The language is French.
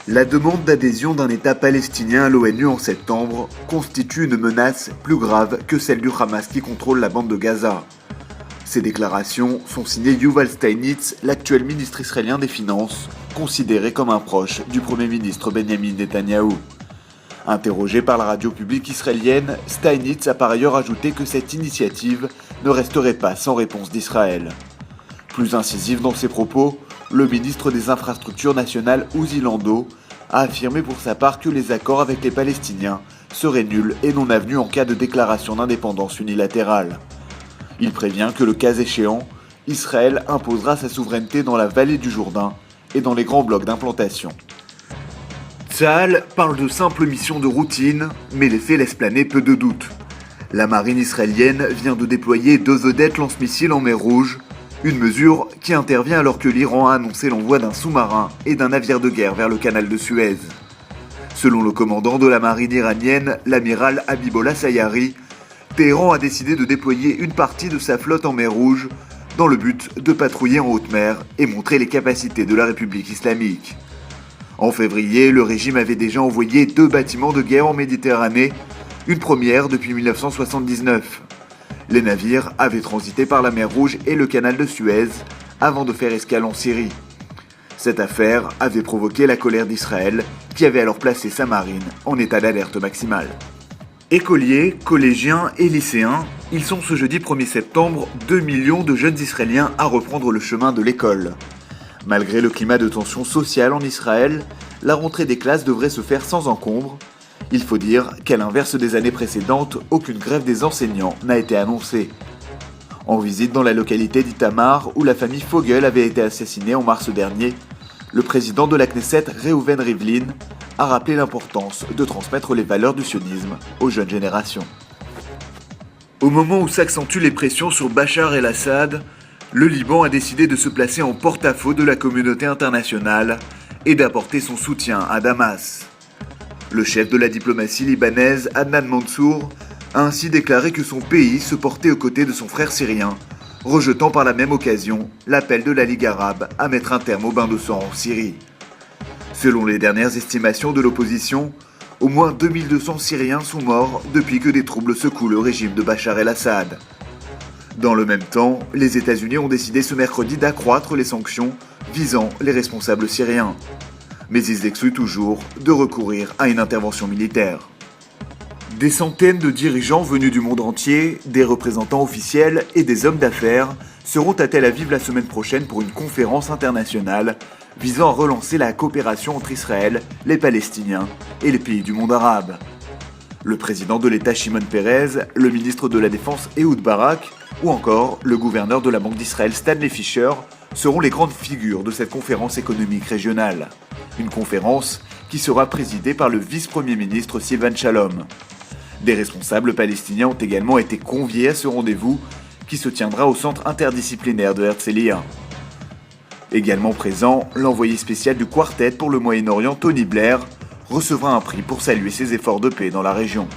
La demande d'adhésion d'un État palestinien à l'ONU en septembre constitue une menace plus grave que celle du Hamas qui contrôle la bande de Gaza. Ces déclarations sont signées Yuval Steinitz, l'actuel ministre israélien des Finances, considéré comme un proche du Premier ministre Benjamin Netanyahou. Interrogé par la radio publique israélienne, Steinitz a par ailleurs ajouté que cette initiative ne resterait pas sans réponse d'Israël. Plus incisif dans ses propos, le ministre des Infrastructures nationales Uzi Lando a affirmé pour sa part que les accords avec les Palestiniens seraient nuls et non avenus en cas de déclaration d'indépendance unilatérale. Il prévient que le cas échéant, Israël imposera sa souveraineté dans la vallée du Jourdain et dans les grands blocs d'implantation. Tsahal parle de simple mission de routine, mais les faits laissent planer peu de doutes. La marine israélienne vient de déployer 2 vedettes lance-missiles en mer Rouge, une mesure qui intervient alors que l'Iran a annoncé l'envoi d'un sous-marin et d'un navire de guerre vers le canal de Suez. Selon le commandant de la marine iranienne, l'amiral Habibollah Sayari, Téhéran a décidé de déployer une partie de sa flotte en mer Rouge dans le but de patrouiller en haute mer et montrer les capacités de la République islamique. En février, le régime avait déjà envoyé 2 bâtiments de guerre en Méditerranée, une première depuis 1979. Les navires avaient transité par la mer Rouge et le canal de Suez avant de faire escale en Syrie. Cette affaire avait provoqué la colère d'Israël, qui avait alors placé sa marine en état d'alerte maximale. Écoliers, collégiens et lycéens, ils sont ce jeudi 1er septembre 2 millions de jeunes Israéliens à reprendre le chemin de l'école. Malgré le climat de tension sociale en Israël, la rentrée des classes devrait se faire sans encombre. Il faut dire qu'à l'inverse des années précédentes, aucune grève des enseignants n'a été annoncée. En visite dans la localité d'Itamar, où la famille Fogel avait été assassinée en mars dernier, le président de la Knesset, Reuven Rivlin, a rappelé l'importance de transmettre les valeurs du sionisme aux jeunes générations. Au moment où s'accentuent les pressions sur Bachar el-Assad, le Liban a décidé de se placer en porte-à-faux de la communauté internationale et d'apporter son soutien à Damas. Le chef de la diplomatie libanaise, Adnan Mansour, a ainsi déclaré que son pays se portait aux côtés de son frère syrien, rejetant par la même occasion l'appel de la Ligue arabe à mettre un terme au bain de sang en Syrie. Selon les dernières estimations de l'opposition, au moins 2200 Syriens sont morts depuis que des troubles secouent le régime de Bachar el-Assad. Dans le même temps, les États-Unis ont décidé ce mercredi d'accroître les sanctions visant les responsables syriens. Mais ils excluent toujours de recourir à une intervention militaire. Des centaines de dirigeants venus du monde entier, des représentants officiels et des hommes d'affaires seront à Tel Aviv la semaine prochaine pour une conférence internationale visant à relancer la coopération entre Israël, les Palestiniens et les pays du monde arabe. Le président de l'État Shimon Peres, le ministre de la Défense Ehud Barak ou encore le gouverneur de la Banque d'Israël Stanley Fischer seront les grandes figures de cette conférence économique régionale. Une conférence qui sera présidée par le vice-premier ministre Silvan Shalom. Des responsables palestiniens ont également été conviés à ce rendez-vous qui se tiendra au centre interdisciplinaire de Herzliya. Également présent, l'envoyé spécial du Quartet pour le Moyen-Orient Tony Blair recevra un prix pour saluer ses efforts de paix dans la région.